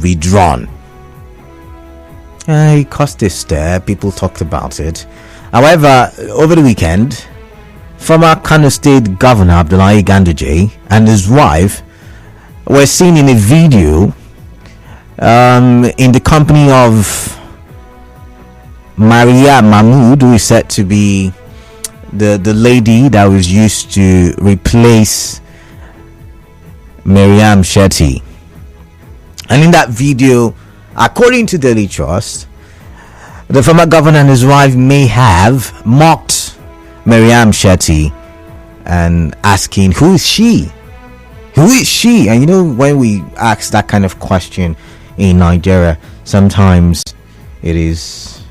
withdrawn. It caused a stir. People talked about it. However, over the weekend, former Kano State Governor Abdullahi Ganduje and his wife were seen in a video in the company of Maryam Mahmood, who is said to be the lady that was used to replace Maryam Shetty. And in that video, according to Daily Trust, the former governor and his wife may have mocked Maryam Shetty and asking, who is she? Who is she? And you know, when we ask that kind of question in Nigeria, sometimes it is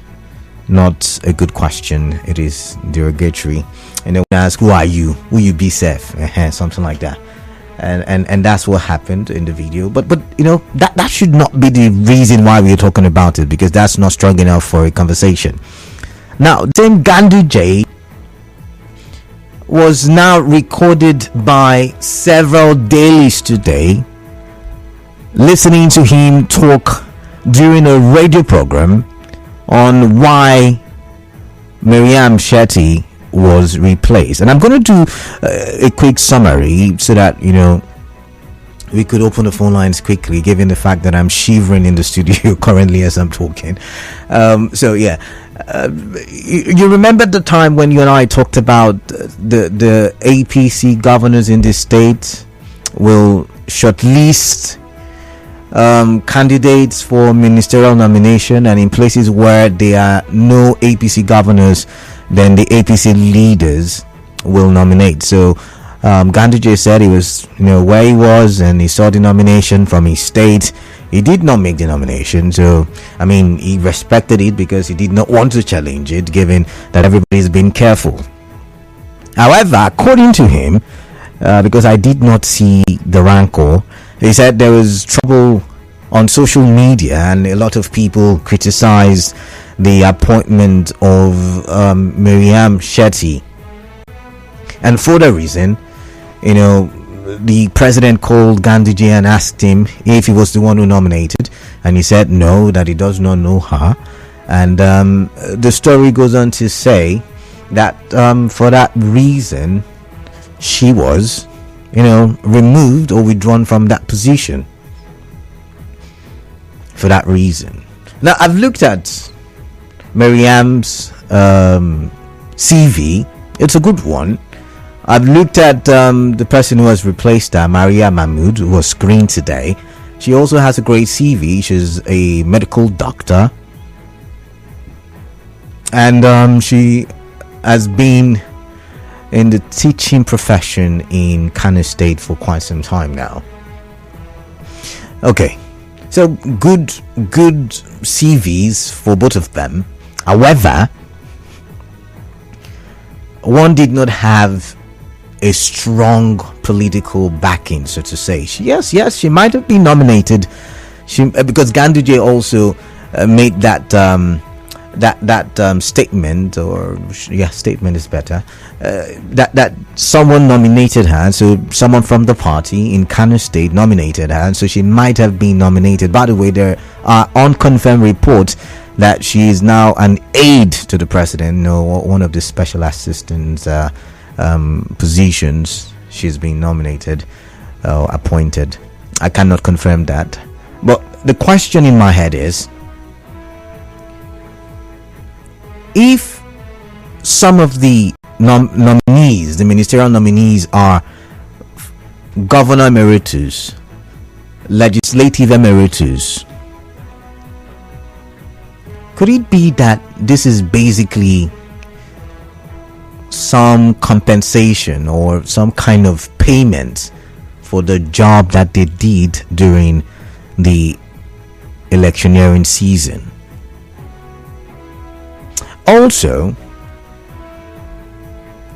not a good question. It is derogatory. And then we ask, who are you? Who you be safe? Something like that. And that's what happened in the video. But you know, that should not be the reason why we're talking about it, because that's not strong enough for a conversation. Now, Dame Ganduje was now recorded by several dailies today, listening to him talk during a radio program on why Maryam Shetty was replaced. And I'm going to do a quick summary so that, you know, we could open the phone lines quickly, given the fact that I'm shivering in the studio currently as I'm talking. So yeah, you remember the time when you and I talked about the APC governors in this state will shortlist candidates for ministerial nomination, and in places where there are no APC governors, then the APC leaders will nominate. So Ganduje said he was, you know, where he was, and he saw the nomination from his state. He did not make the nomination, so I mean, he respected it because he did not want to challenge it, given that everybody's been careful. However, according to him, because I did not see the rancor, he said there was trouble on social media and a lot of people criticized the appointment of Maryam Shetty. And for that reason, you know, the president called Ganduje and asked him if he was the one who nominated, and he said no, that he does not know her. And the story goes on to say that for that reason she was, you know, removed or withdrawn from that position. For that reason. Now, I've looked at Maryam's CV. It's a good one. I've looked at the person who has replaced her, Maryam Mahmood, who was screened today. She also has a great CV. She's a medical doctor, and she has been in the teaching profession in Kano State for quite some time now. Okay, so good CVs for both of them. However, one did not have a strong political backing, so to say. Yes, she might have been nominated. Because Ganduje also made that statement, or statement is better, that someone nominated her, so someone from the party in Kano State nominated her, and so she might have been nominated. By the way, there are unconfirmed reports that she is now an aide to the president, one of the special assistants positions. She's been nominated, appointed. I cannot confirm that, but the question in my head is, if some of the nominees, the ministerial nominees, are governor emeritus, legislative emeritus, could it be that this is basically some compensation or some kind of payment for the job that they did during the electioneering season? Also,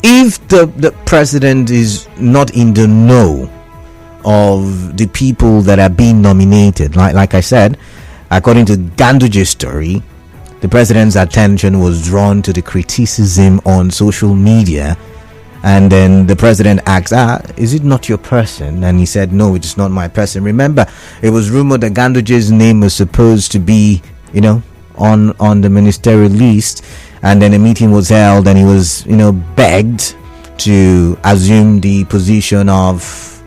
if the president is not in the know of the people that are being nominated, like I said, according to Ganduje's story, the president's attention was drawn to the criticism on social media And then the president asked, is it not your person? And he said, no, it's not my person. Remember, it was rumored that Ganduje's name was supposed to be, on the ministerial list. And then a meeting was held and he was, begged to assume the position of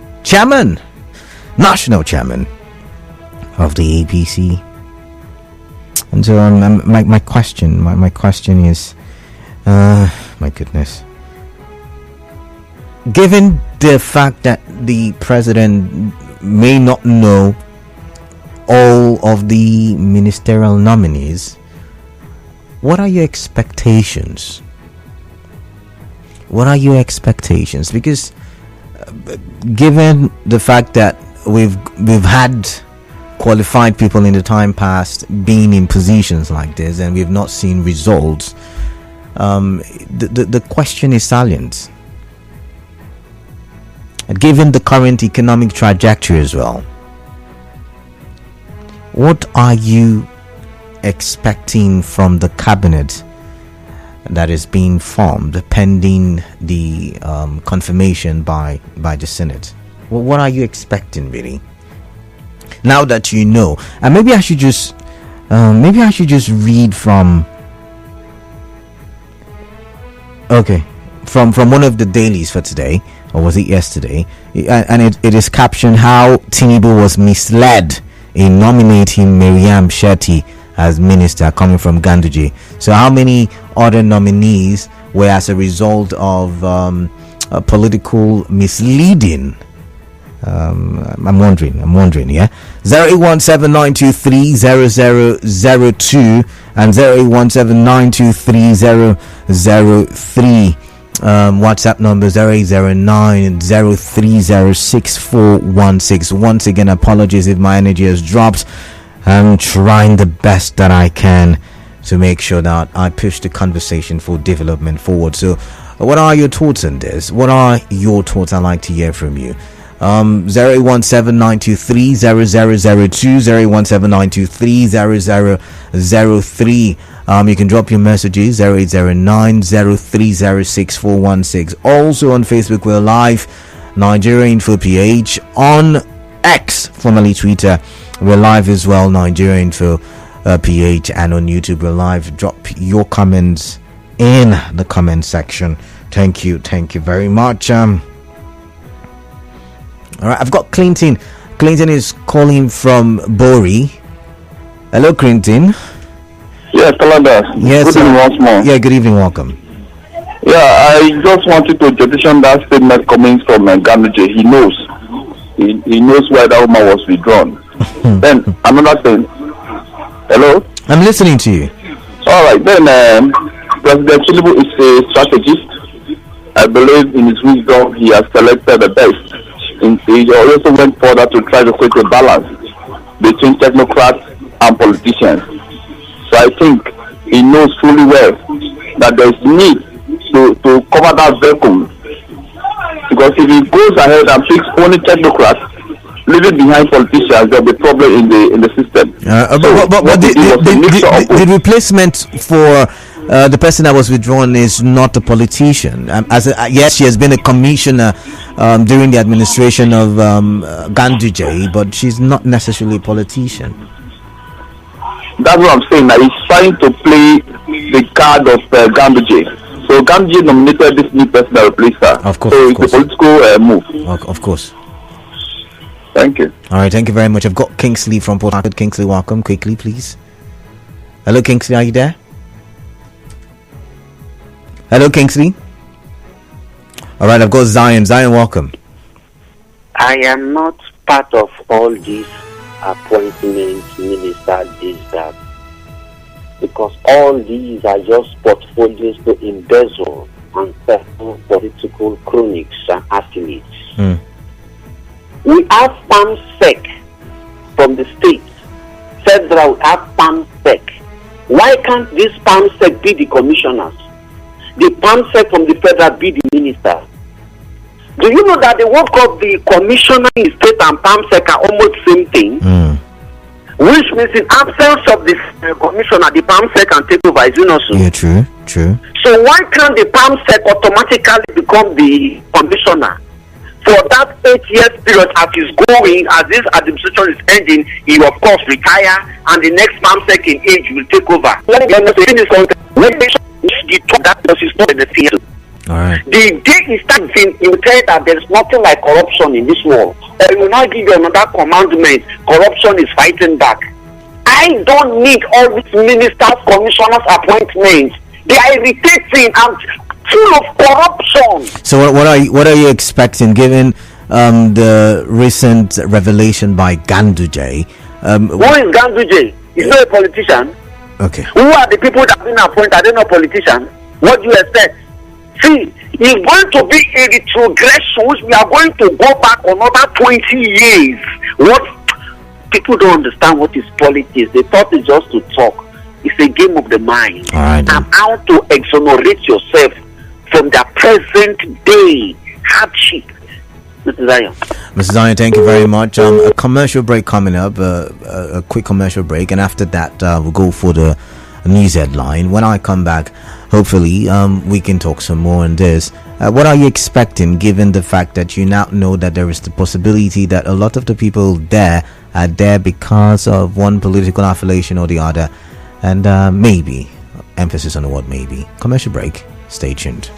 national chairman of the APC. And so my question is, my goodness, given the fact that the president may not know all of the ministerial nominees, what are your expectations? Because given the fact that we've had qualified people in the time past being in positions like this and we've not seen results, the question is salient. Given the current economic trajectory as well, what are you expecting from the cabinet that is being formed pending the confirmation by the Senate? What are you expecting, really? Now that you know, and maybe I should just read from one of the dailies for today, or was it yesterday? And it is captioned how Tinubu was misled in nominating Maryam Shetty as minister, coming from Ganduje. So how many other nominees were as a result of a political misleading? I'm wondering, yeah. 0817-923-0002 and 0817-923-003. WhatsApp number 0809-030-6416. Once again, apologies if my energy has dropped. I'm trying the best that I can to make sure that I push the conversation for development forward. So what are your thoughts on this? What are your thoughts? I'd like to hear from you. 0817-923-0002, 0817-923-0003. You can drop your messages 0809-030-6416. Also on Facebook, we're live, Nigeria Info PH. On X, formerly Twitter, we're live as well, Nigeria Info PH. And on YouTube, we're live. Drop your comments in the comment section. Thank you very much. All right, I've got Clinton. Clinton is calling from Bori. Hello, Clinton. Yes, Calendar. Yes, good evening once more. Yeah, good evening. Welcome. Yeah, I just wanted to petition that statement coming from Ganduje. He knows. He knows why that woman was withdrawn. Then, another thing. Hello? I'm listening to you. All right, then, President Tinubu is a strategist. I believe in his wisdom, he has selected the best. He also went further to try to create a balance between technocrats and politicians. So I think he knows fully well that there is need to cover that vacuum. Because if he goes ahead and picks only technocrats, leaving behind politicians, there will be problem in the system. But the replacement for the person that was withdrawn is not a politician. Yes, she has been a commissioner during the administration of Ganduje, but she's not necessarily a politician. That's what I'm saying. That he's trying to play the card of Ganduje. So Ganduje nominated this new person that replaced her. Of course. So it's a political move. Of course. Thank you. All right, thank you very much. I've got Kingsley from Port Harcourt. Kingsley, welcome. Quickly, please. Hello, Kingsley, are you there? Hello, Kingsley. All right, I've got Zion. Zion, welcome. I am not part of all these appointments, minister, this, that. Because all these are just portfolios to embezzle and settle political chronics and affiliates. We have PAMSEC from the state. Federal, we have PAMSEC. Why can't this PAMSEC be the commissioners? The PAMSEC from the federal be the minister. Do you know that they woke up the commissioner in state and PAMSEC are almost same thing? which means in absence of the commissioner, the PAMSEC can take over. Is it not so? Yeah, true. So why can't the PAMSEC automatically become the commissioner? For that 8 years period as is going, as this administration is ending, he will of course retire, and the next PAMSEC in age will take over. Let me finish the talk that is not beneficial. Alright. The day he starts in, he will tell you that there is nothing like corruption in this world. Or he will not give you another commandment. Corruption is fighting back. I don't need all these ministers, commissioners, appointments. They are irritating and full of corruption. So what are you expecting, given the recent revelation by Ganduje? Who is Ganduje? He's not a politician. Okay. Who are the people that have been appointed? Are they not politicians? What do you expect? See, it's going to be a retrogression, which we are going to go back another 20 years. What people don't understand what is politics. They thought it's just to talk. It's a game of the mind. Right, and how to exonerate yourself from the present day hardship. Mr. Zion, thank you very much. A commercial break coming up, a quick commercial break, and after that we'll go for the news headline. When I come back, hopefully we can talk some more on this. What are you expecting, given the fact that you now know that there is the possibility that a lot of the people there are there because of one political affiliation or the other, and maybe, emphasis on the word maybe. Commercial break, stay tuned.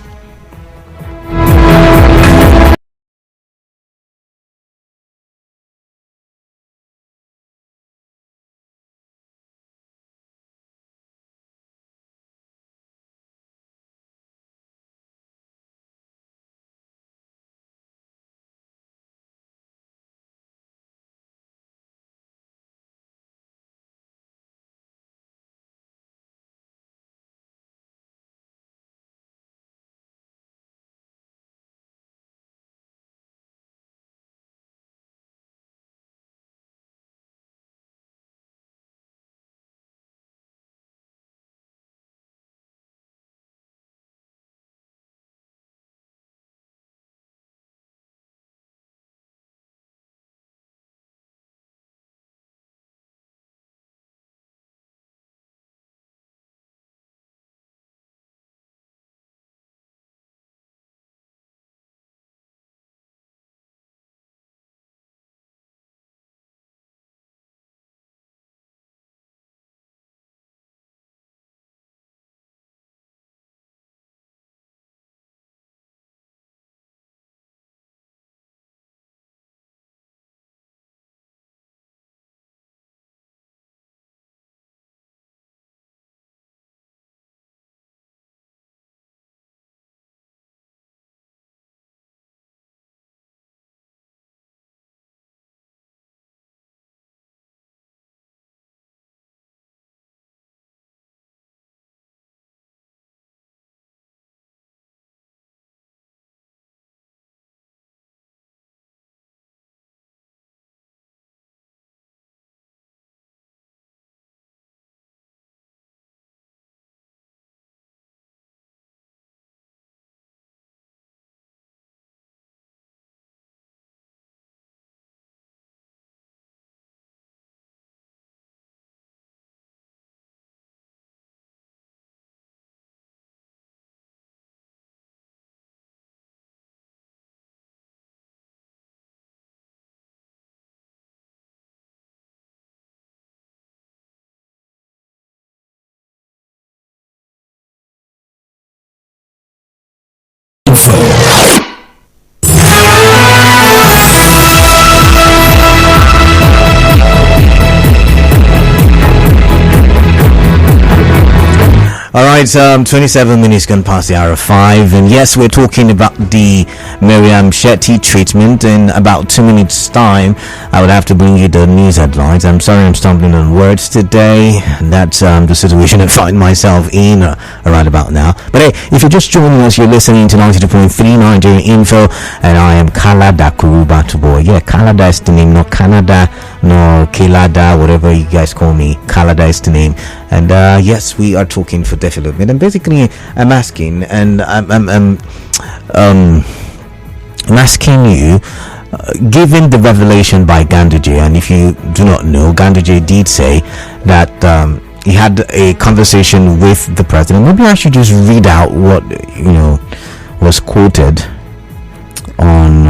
All right, 27 minutes gone past the hour of 5, and yes, we're talking about the Maryam Shetty treatment. In about 2 minutes time, I would have to bring you the news headlines. I'm sorry I'm stumbling on words today. That's the situation I find myself in right about now. But hey, if you're just joining us, you're listening to 92.3 Nigerian Info, and I am Kalada Kuruba Tuboy. Yeah, Kalada is the name, not Canada, nor Kelada, whatever you guys call me. Kalada is the name. And yes, we are talking for development, and basically I'm asking, and I'm asking you, given the revelation by Ganduje, and if you do not know, Ganduje did say that he had a conversation with the president. Maybe I should just read out what was quoted on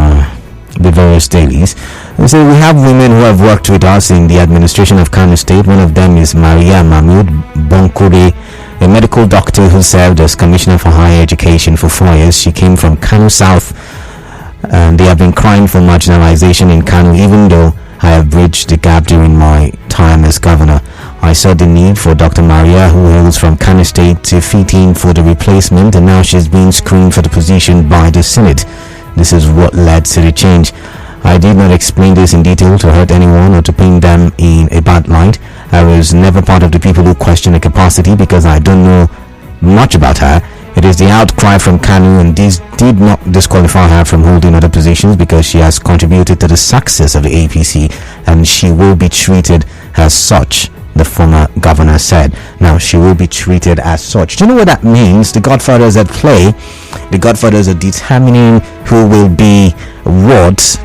the various dailies. They say, we have women who have worked with us in the administration of Kano State. One of them is Maria Mahmood Bonkore, a medical doctor who served as Commissioner for Higher Education for 4 years. She came from Kano South, and they have been crying for marginalization in Kano, even though I have bridged the gap during my time as governor. I saw the need for Dr. Maria, who hails from Kano State, to fit in for the replacement, and now she's being screened for the position by the Senate. This is what led to the change. I did not explain this in detail to hurt anyone or to paint them in a bad light. I was never part of the people who question her capacity because I don't know much about her. It is the outcry from Kanu, and this did not disqualify her from holding other positions because she has contributed to the success of the APC, and she will be treated as such, the former governor said. Now, she will be treated as such. Do you know what that means? The Godfathers at play. The Godfathers are determining who will be what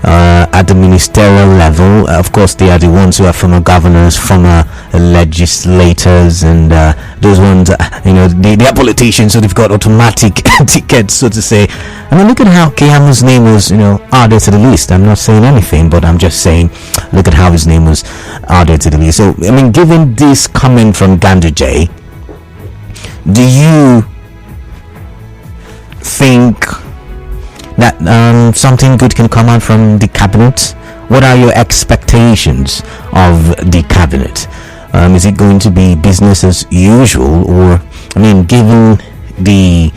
at the ministerial level. Of course, they are the ones who are former governors, former legislators, and those ones, they are politicians, so they've got automatic tickets, so to say. I mean, look at how Kehamu's name was, added to the list. I'm not saying anything, but I'm just saying, look at how his name was added to the list. So, I mean, given this comment from Ganduje, do you think that something good can come out from the cabinet? What are your expectations of the cabinet? Is it going to be business as usual, or, I mean, given the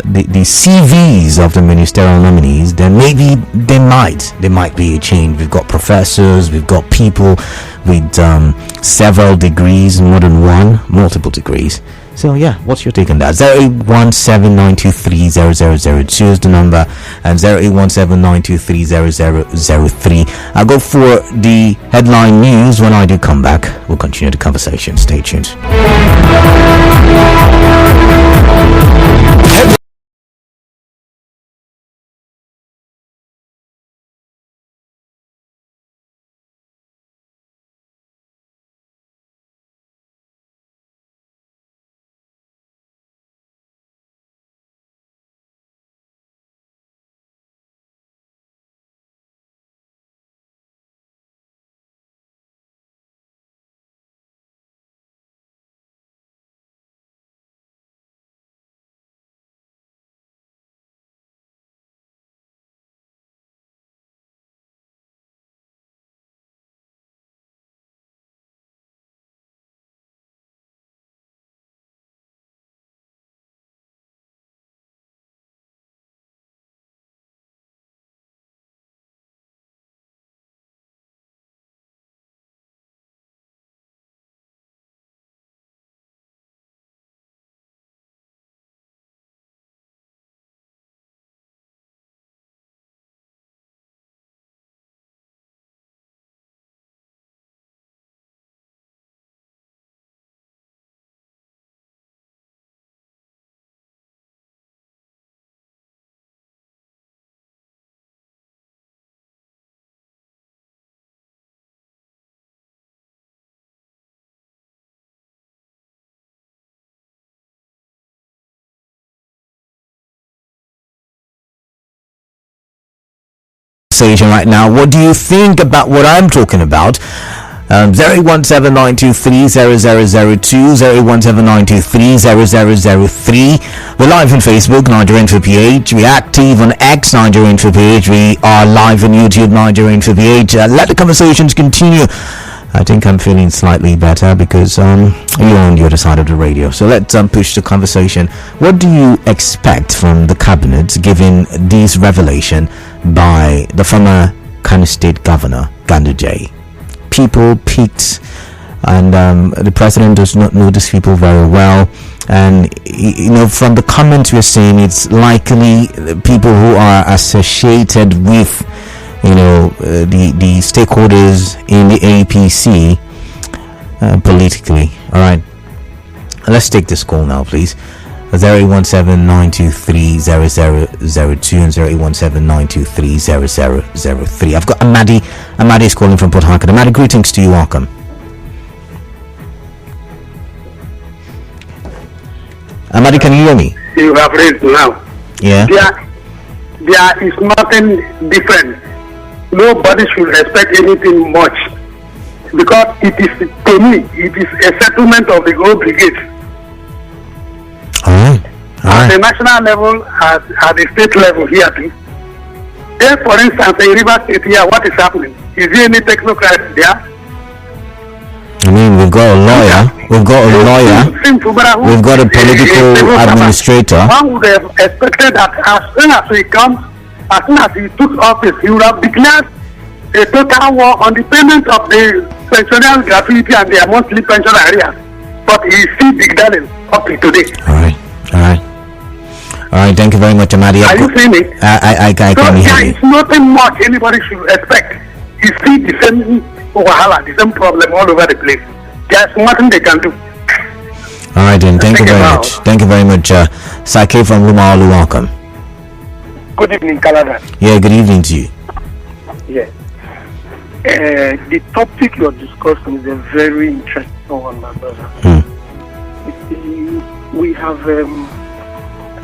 CVs of the ministerial nominees, then maybe there might be a change. We've got professors, we've got people with several degrees, more than one, multiple degrees. So yeah, what's your take on that? 081792300002 is the number, and 081792300003. I'll go for the headline news. When I do come back, we'll continue the conversation. Stay tuned. Right now, what do you think about what I'm talking about? 081792300002, 081792300003. We're live on Facebook, Nigeria Info PH. We're active on X, Nigeria Info PH. We are live on YouTube, Nigeria Info PH. Let the conversations continue. I think I'm feeling slightly better because you're on the other side of the radio. So let's push the conversation. What do you expect from the cabinet given this revelation by the former Kano State Governor Ganduje? People picked, and the president does not know these people very well. And from the comments we're saying, it's likely people who are associated with the stakeholders in the APC politically. All right, let's take this call now, please. 0817-923-0002 and 0817-923-0003. I've got Amadi. Amadi is calling from Port Harcourt. Amadi, greetings to you. Welcome. Amadi, can you hear me? You have raised now. Yeah. There is nothing different. Nobody should expect anything much, because it is, to me, it is a settlement of the old brigade. At the national level, at the state level here too. There, for instance, in River State here, what is happening? Is there any technocrat there? I mean, we've got a lawyer, we've got a political administrator. One would have expected that as soon as he comes, as soon as he took office, he would have declared a total war on the payment of the pensioners' gratuity and their monthly pension arrears. But he is still digdaling up to today. All right, thank you very much, Amadi. Are you seeing it? I can hear you. There is nothing much anybody should expect. It's still the same wahala, the same problem all over the place. There's nothing they can do. All right, then. Thank you very much. Thank you very much. Sake from Lumaolu, welcome. Good evening, Canada. Yeah, good evening to you. Yes. The topic you're discussing is a very interesting one, my brother. We have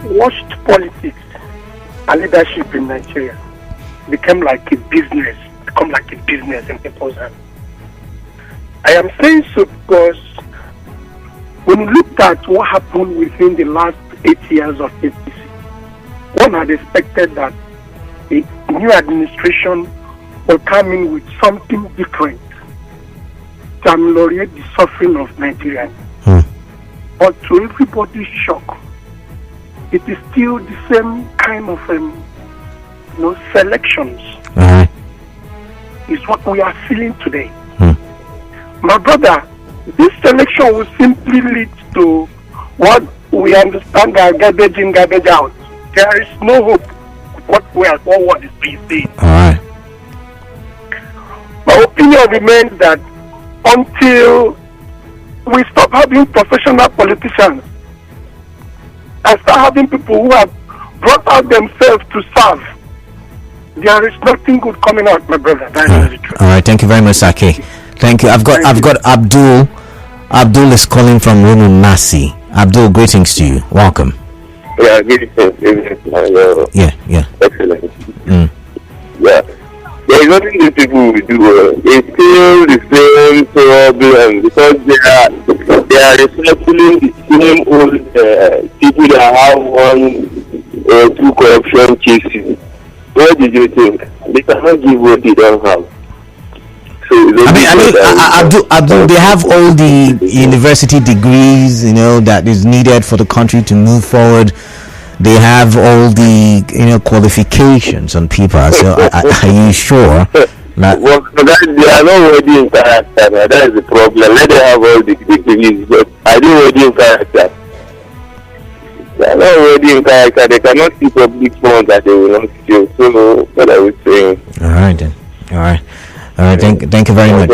watched politics and leadership in Nigeria become like a business in people's hands. I am saying so because when we looked at what happened within the last 8 years of APC, one had expected that a new administration will come in with something different to ameliorate the suffering of Nigerians. But to everybody's shock, it is still the same kind of selections. Is what we are feeling today. My brother, this selection will simply lead to what we understand as garbage in, garbage out. There is no hope what is being said. My opinion remains that until we stop having professional politicians and start having people who have brought out themselves to serve, there is nothing good coming out, my brother. That is the truth. All right, thank you very much, Sake. Thank you. I've got Abdul. Abdul is calling from Nasi. Abdul, greetings to you. Welcome. Yeah, greetings. Yeah. Excellent. Yeah. There is nothing these people will do. It's still the same problem because they are recycling the same old people that have one or two corruption cases. What did you think? They cannot give what they don't have. Abdul, they have all the university degrees, that is needed for the country to move forward. They have all the, qualifications on paper. So are you sure that? Well, they are not ready in character. That is the problem. Let them have all the degrees, but are they ready in character? They are not ready in character. They cannot see public funds that they will not steal. So what are we saying? All right then. All right. Thank you very much.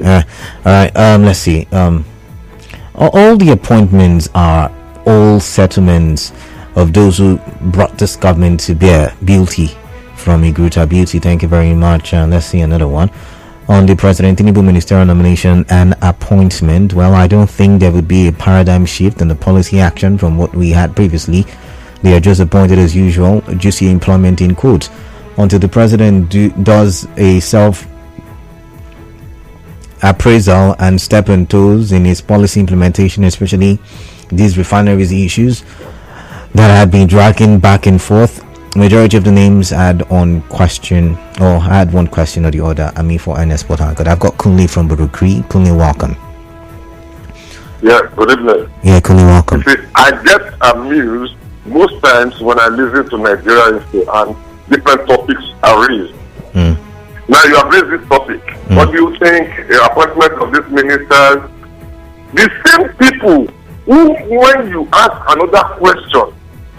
All right. Let's see. All the appointments are all settlements of those who brought this government to bear. Beauty from Igruta. Beauty. Thank you very much. Let's see another one on the President Tinubu ministerial nomination and appointment. Well, I don't think there would be a paradigm shift in the policy action from what we had previously. They are just appointed as usual. Juicy employment in quotes until the president does a self appraisal and step on toes in his policy implementation, especially these refineries issues that had been dragging back and forth. Majority of the names had one question or the other. I mean, for NS Port Harcourt. I've got Kunle from Burukri. Kunle, welcome. Yeah, good evening. Yeah, Kunle, welcome. You see, I get amused most times when I listen to Nigeria and different topics are raised. Now you have raised this topic. What do you think the appointment of these ministers? The same people who, when you ask another question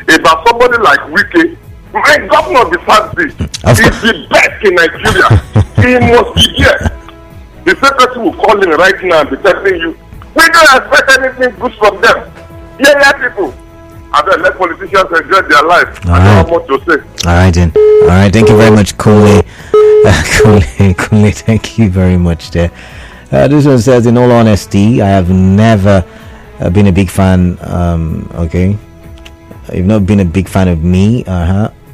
about somebody like Wike, my governor of the party is the best in Nigeria. He must be there. The same person will call in right now and be telling you, we don't expect anything good from them. Yeah, people. I better let politicians enjoy their life. All I right. don't have much to say. All right, then. All right, thank you very much, Kule. Kule, thank you very much there. This one says, in all honesty, I have never been a big fan. Okay, you've not been a big fan of me.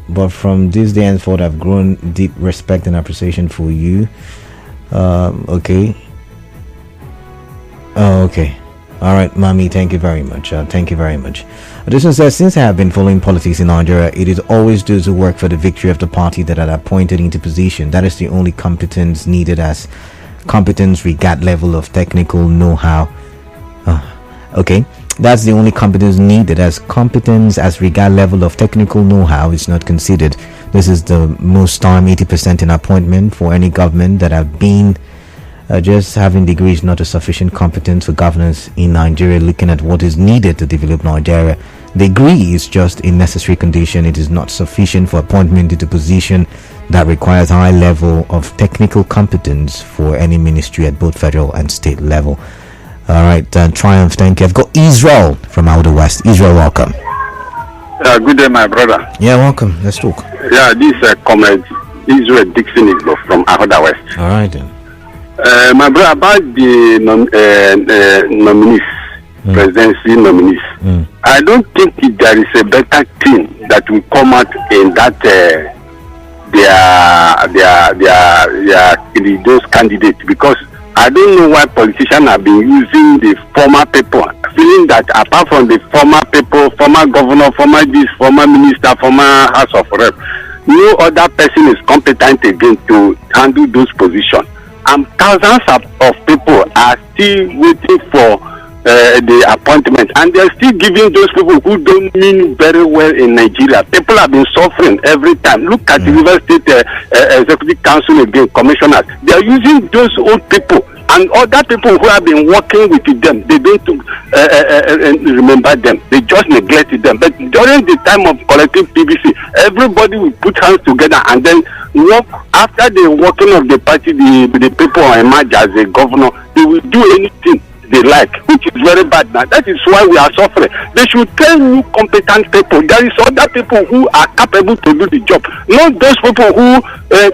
But from this day henceforth, I've grown deep respect and appreciation for you. Okay. Oh, okay. All right, Mami, thank you very much. Thank you very much. This one says, since I have been following politics in Nigeria, it is always those who work for the victory of the party that are appointed into position. That is the only competence needed, as competence regard level of technical know-how. Okay, that's the only competence needed, as competence as regard level of technical know-how is not considered. This is the most time, 80% in appointment for any government that have been just having degrees not a sufficient competence for governance in Nigeria. Looking at what is needed to develop Nigeria, degree is just a necessary condition. It is not sufficient for appointment into position that requires high level of technical competence for any ministry at both federal and state level. All right, Triumph, thank you. I've got Israel from Outer West. Israel, welcome. Good day, my brother. Yeah, welcome. Let's talk. Yeah, this comrade Israel Dixon Igbo from Outer West. All right, then. My brother, about the nominees, presidency nominees, I don't think there is a better thing that will come out in that those candidates, because I don't know why politicians have been using the former people, feeling that apart from the former people, former governor, former this, former minister, former House of Rep, no other person is competent again to handle those positions. And thousands of people are still waiting for the appointment, and they're still giving those people who don't mean very well in Nigeria. People have been suffering every time. Look at the River State Executive Council again, commissioners. They are using those old people and other people who have been working with them. They don't remember them. They just neglected them. But during the time of collective PBC, everybody will put hands together and then work. After the working of the party, the people emerge as a governor. They will do anything they like, which is very bad now. That is why we are suffering. They should tell new competent people. There is other people who are capable to do the job, not those people who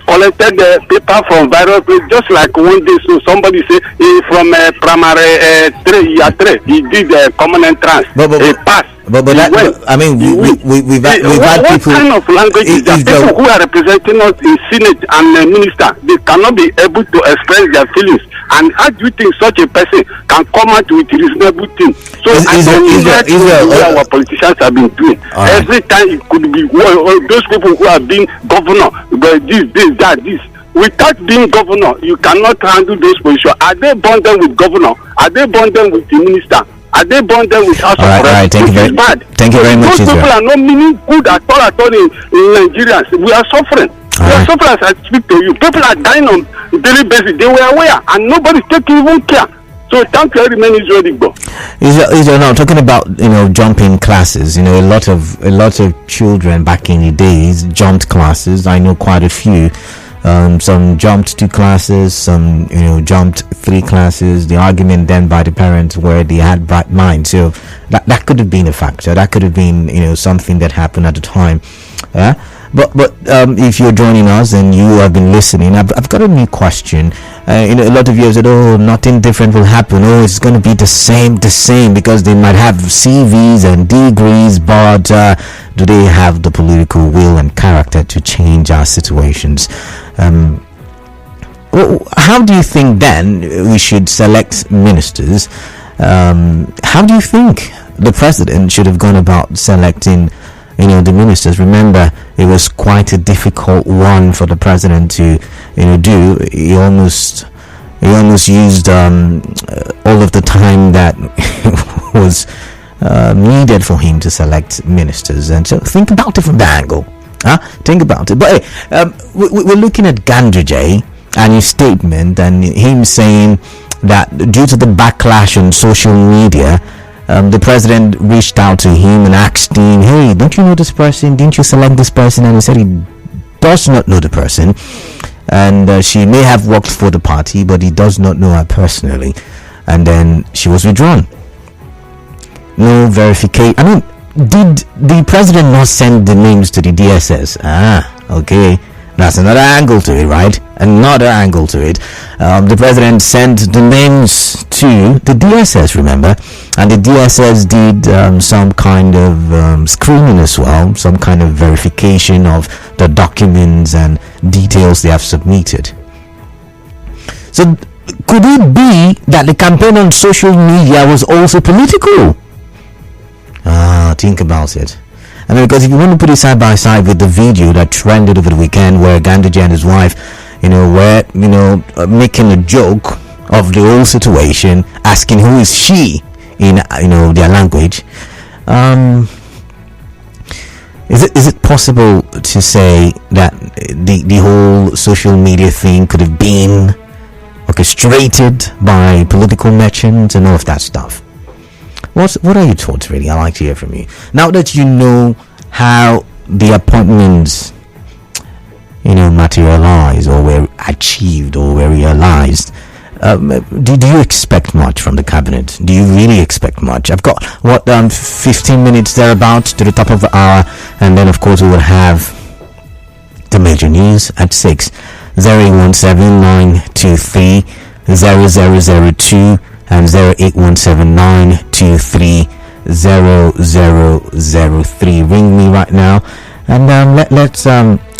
collected the paper from various places. Just like one day, so somebody say from primary 3, year 3, he did a common entrance, he passed. But that, I mean, we've had people. What kind of language is that? People who are representing us in Senate and minister, they cannot be able to express their feelings. And how do you think such a person can come out with reasonable things? So I don't know what our politicians have been doing. Right. Every time it could be those people who have been governor, but this, that, this. Without being governor, you cannot handle those positions. Are they bonded with governor? Are they bonded with the minister? Are they bonded with House of Reps? Thank you very much. Those people are not meaning good at all in Nigerians. We are suffering. We are suffering as I speak to you. People are dying on a daily basis. They were aware and nobody's taking even care. So thank you very much, Israel. Israel, now talking about jumping classes. A lot of children back in the days jumped classes. I know quite a few. Some jumped 2 classes, some jumped 3 classes. The argument then by the parents were they had bright minds, so that could have been a factor. That could have been something that happened at the time. But if you're joining us and you have been listening, I've got a new question. A lot of you have said, oh, nothing different will happen. Oh, it's going to be the same, because they might have CVs and degrees, but do they have the political will and character to change our situations? How do you think then we should select ministers? How do you think the president should have gone about selecting the ministers? Remember, it was quite a difficult one for the president to do. He almost used all of the time that was needed for him to select ministers. And so think about it from that angle. Think about it. But we're looking at Ganduje and his statement, and him saying that due to the backlash on social media, the president reached out to him and asked him, hey, don't you know this person? Didn't you select this person? And he said he does not know the person, and she may have worked for the party, but he does not know her personally. And then she was withdrawn. No verification. I mean, did the president not send the names to the DSS? Okay. That's another angle to it, right? Another angle to it. The president sent the names to the DSS, remember? And the DSS did some kind of screening as well, some kind of verification of the documents and details they have submitted. So, could it be that the campaign on social media was also political? Think about it. I mean, because if you want to put it side by side with the video that trended over the weekend where Ganduje and his wife, were, making a joke of the whole situation, asking who is she in, their language. Is it possible to say that the whole social media thing could have been orchestrated by political merchants and all of that stuff? What are your thoughts, really? I'd like to hear from you. Now that you know how the appointments, materialized or were achieved or were realized, do you expect much from the cabinet? Do you really expect much? I've got 15 minutes thereabouts to the top of the hour, and then of course we will have the major news at 6. 0817-923-0002 and 0817-923-0003. Ring me right now, and let's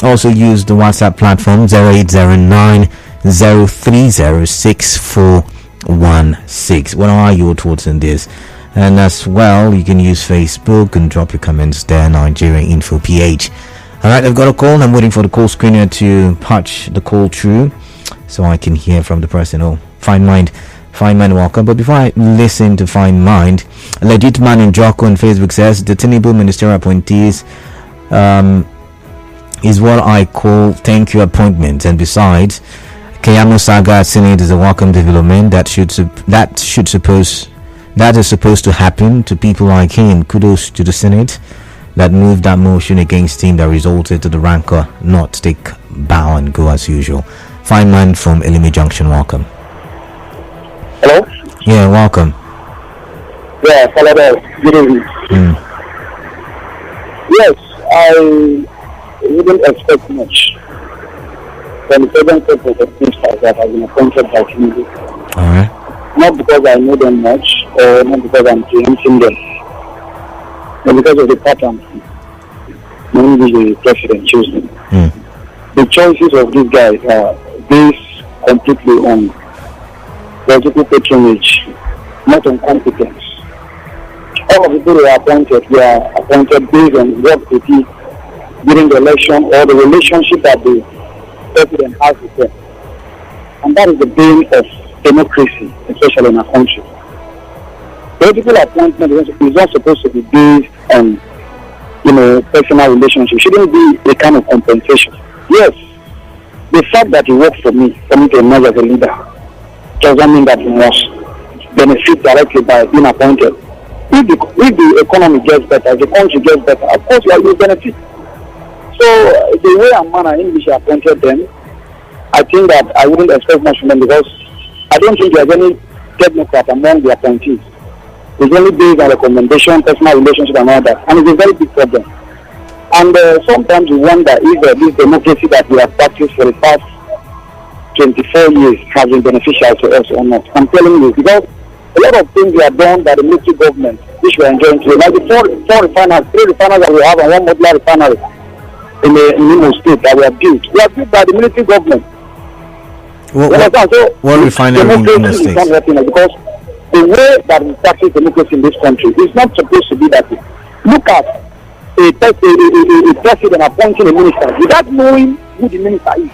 also use the WhatsApp platform 0809-030-6416. What are your thoughts on this? And as well, you can use Facebook and drop your comments there. Nigeria Info PH. Alright, I've got a call and I'm waiting for the call screener to patch the call through so I can hear from the person. Oh, Fine Mind, welcome. But before I listen to Fine Mind, Legit Man in Joko on Facebook says the Tinubu ministerial appointees is what I call thank you appointments, and besides, Keyamo Saga at Senate is a welcome development that is supposed to happen to people like him. Kudos to the Senate that moved that motion against him that resulted to the rancor not take bow and go as usual. Fine Man from Elimi Junction, welcome. Hello? Yeah, welcome. Yeah, hello. Good evening. Yes, I wouldn't expect much from the present set of ministers that have been appointed by Tinubu. Alright. Not because I know them much, or not because I'm preempting them, but because of the pattern when the president chooses them. The choices of these guys are based completely on political patronage, not on competence. All of the people who are appointed based on what they did during the election or the relationship that the president has with them. And that is the bane of democracy, especially in our country. Political appointment is not supposed to be based on, personal relationship. It shouldn't be a kind of compensation. Yes, the fact that he works for me to emerge as a leader doesn't mean that he must benefit directly by being appointed. If the economy gets better, the country gets better, of course you will benefit. So the way and manner in which I appointed them, I think that I wouldn't expect much from them, because I don't think there's any technocrat among the appointees. It's only based on recommendation, personal relationship and all that. And it's a very big problem. And sometimes we wonder if this democracy that we have practiced for the past 24 years has been beneficial to us or not. I'm telling you, because a lot of things we have done by the military government, which we are enjoying today. Like the three refiners that we have, and one modular refinery in Imo State that we have built by the military government. What refinery in Imo State? Because the way that we practice democracy in this country is not supposed to be that way. Look at a president appointing a minister without knowing who the minister is.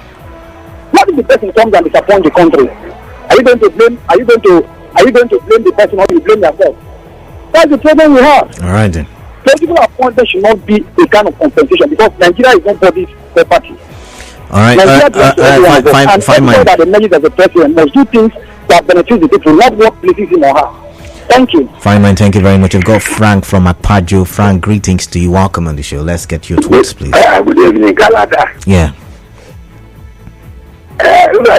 What if the person comes and disappoints the country? Are you going to blame the person, or you blame yourself? That's the problem we have. All right then. Political appointment should not be a kind of compensation, because Nigeria is nobody's property. All right. Fine Mind. That the measures of the president must do things that benefit the people, not what pleases him or her. Thank you. Fine Mind, thank you very much. I've got Frank from Akpajo. Frank, greetings to you. Welcome on the show. Let's get your thoughts, please. Good evening, Galata. Yeah.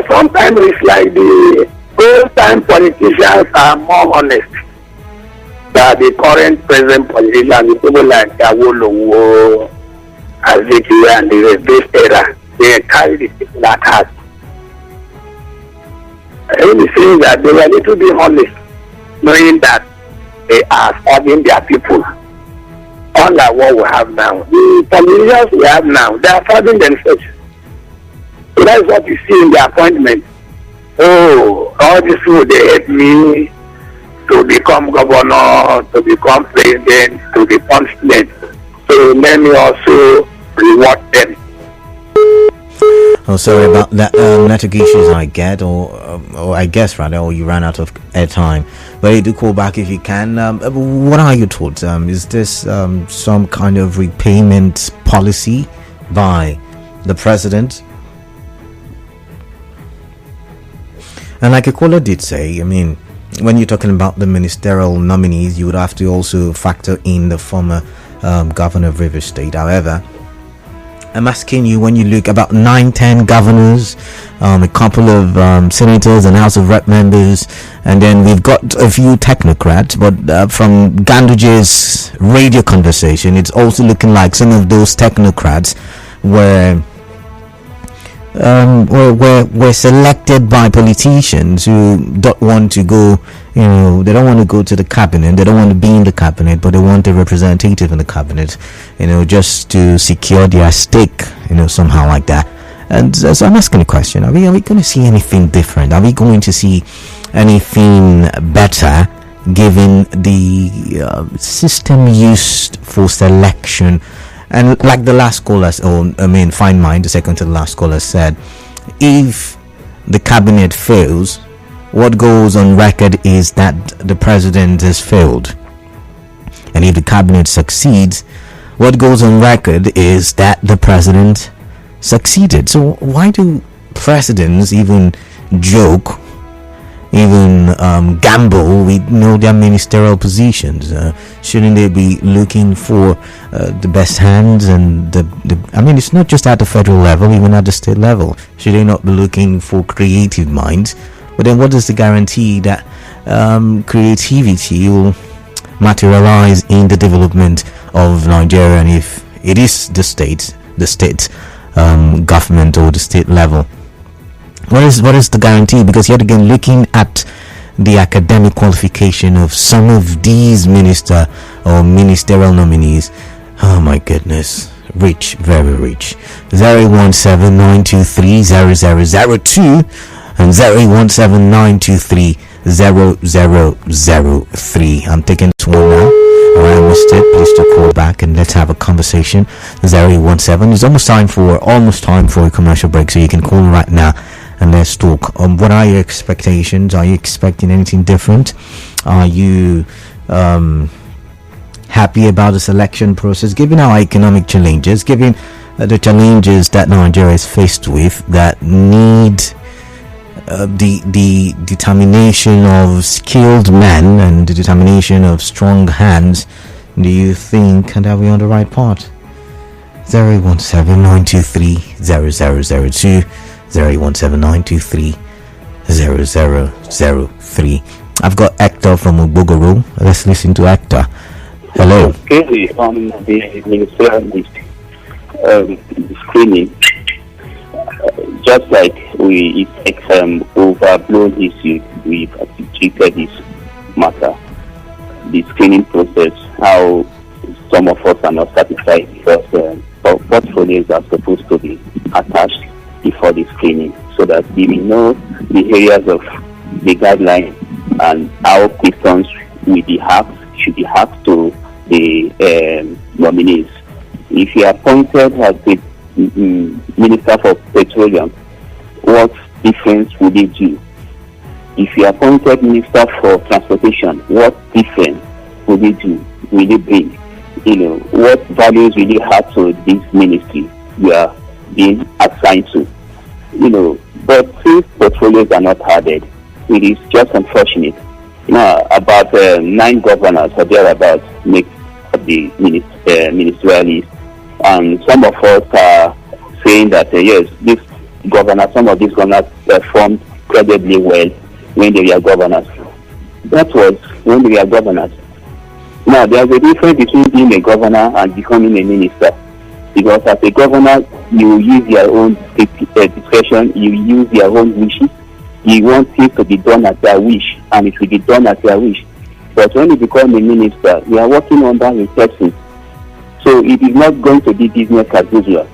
Sometimes it's like the old-time politicians are more honest. that the current present politicians, people like Awolowo, Azikiwe, and the base era, they carry the people at heart. I only say that they were a little bit honest, knowing that they are serving their people. Unlike what we have now. The politicians we have now, they are serving themselves. So that's what you see in the appointment. Oh, all these people, they help me to become governor, to become president, to be president. So let me also reward them. Oh, sorry about that. Network issues I get, or I guess rather, or you ran out of airtime. But you do call back if you can. What are your thoughts? Is this some kind of repayment policy by the president? And like a caller did say, I mean, when you're talking about the ministerial nominees, you would have to also factor in the former governor of Rivers State. However, I'm asking you, when you look about 9-10 governors, a couple of senators and House of Rep members, and then we've got a few technocrats, but from Ganduje's radio conversation, it's also looking like some of those technocrats were selected by politicians who don't want to go, they don't want to go to the cabinet, they don't want to be in the cabinet, but they want a representative in the cabinet, just to secure their stake, somehow like that. And so I'm asking the question, are we going to see anything different? Are we going to see anything better given the system used for selection? And like the last caller, Fine Mind, the second to the last caller said, if the cabinet fails, what goes on record is that the president has failed. And if the cabinet succeeds, what goes on record is that the president succeeded. So why do presidents even joke, even gamble with their ministerial positions? Shouldn't they be looking for the best hands and it's not just at the federal level, even at the state level. Should they not be looking for creative minds? But then what is the guarantee that creativity will materialize in the development of Nigeria? And if it is the state government or the state level, what is the guarantee? Because yet again, looking at the academic qualification of some of these minister or ministerial nominees, oh my goodness, rich, very rich. 017-923-0002 and 017-923-0003. I'm taking this one now. Alright, I missed it. Please to call back and let's have a conversation. 017. It's almost time for a commercial break, so you can call right now and let's talk. What are your expectations? Are you expecting anything different? Are you happy about the selection process, given our economic challenges, given the challenges that Nigeria is faced with, that need the determination of skilled men and the determination of strong hands? Do you think that we're on the right path? 017-923-0002, 017-923-0003. I've got Hector from Ogbogoro. Let's listen to Hector. Hello. Okay, on the ministerial screening, just like we overblown issue, we've treated this matter, the screening process, how some of us are not satisfied because portfolios are supposed to be attached before the screening, so that we know the areas of the guideline and how questions should be asked to the nominees. If you are appointed as the Minister for Petroleum, what difference would it do? If you are appointed Minister for Transportation, what difference would it do? Will it bring? What values will you have to this ministry you are being assigned to? But since portfolios are not added, it is just unfortunate. About 9 governors or thereabouts make the ministerial list, and some of us are saying that yes, some of these governors performed incredibly well when they were governors. That was when they were governors. Now, there's a difference between being a governor and becoming a minister. Because as a governor, you use your own discretion, you use your own wishes. You want things to be done at their wish, and it will be done at their wish. But when you become a minister, you are working under a person. So it is not going to be business as usual.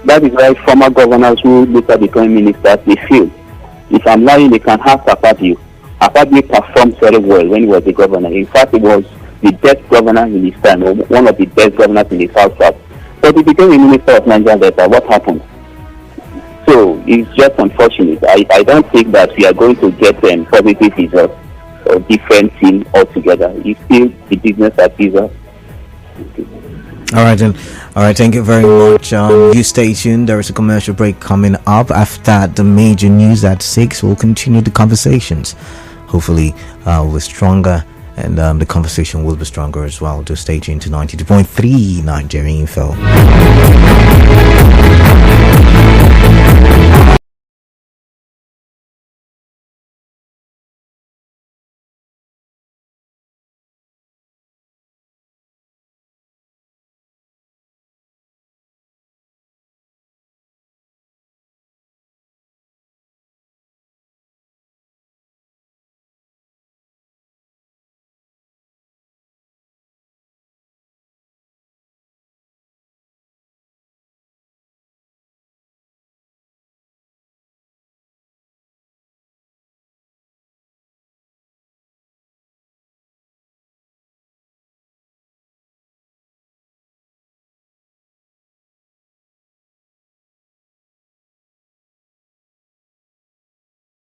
That is why former governors who later become ministers, they feel, if I'm lying, they can have Akpabio. Akpabio performed very well when he was the governor. In fact, he was the best governor in his time, or one of the best governors in the South. But he became a minister of Niger Delta. What happened? So it's just unfortunate. I don't think that we are going to get positive results or different thing altogether. It's still the business as usual. All right, then. All right, thank you very much. You stay tuned. There is a commercial break coming up. After the major news at 6, we'll continue the conversations. Hopefully, we're stronger, and the conversation will be stronger as well. Just stay tuned to 92.3 Nigerian Info.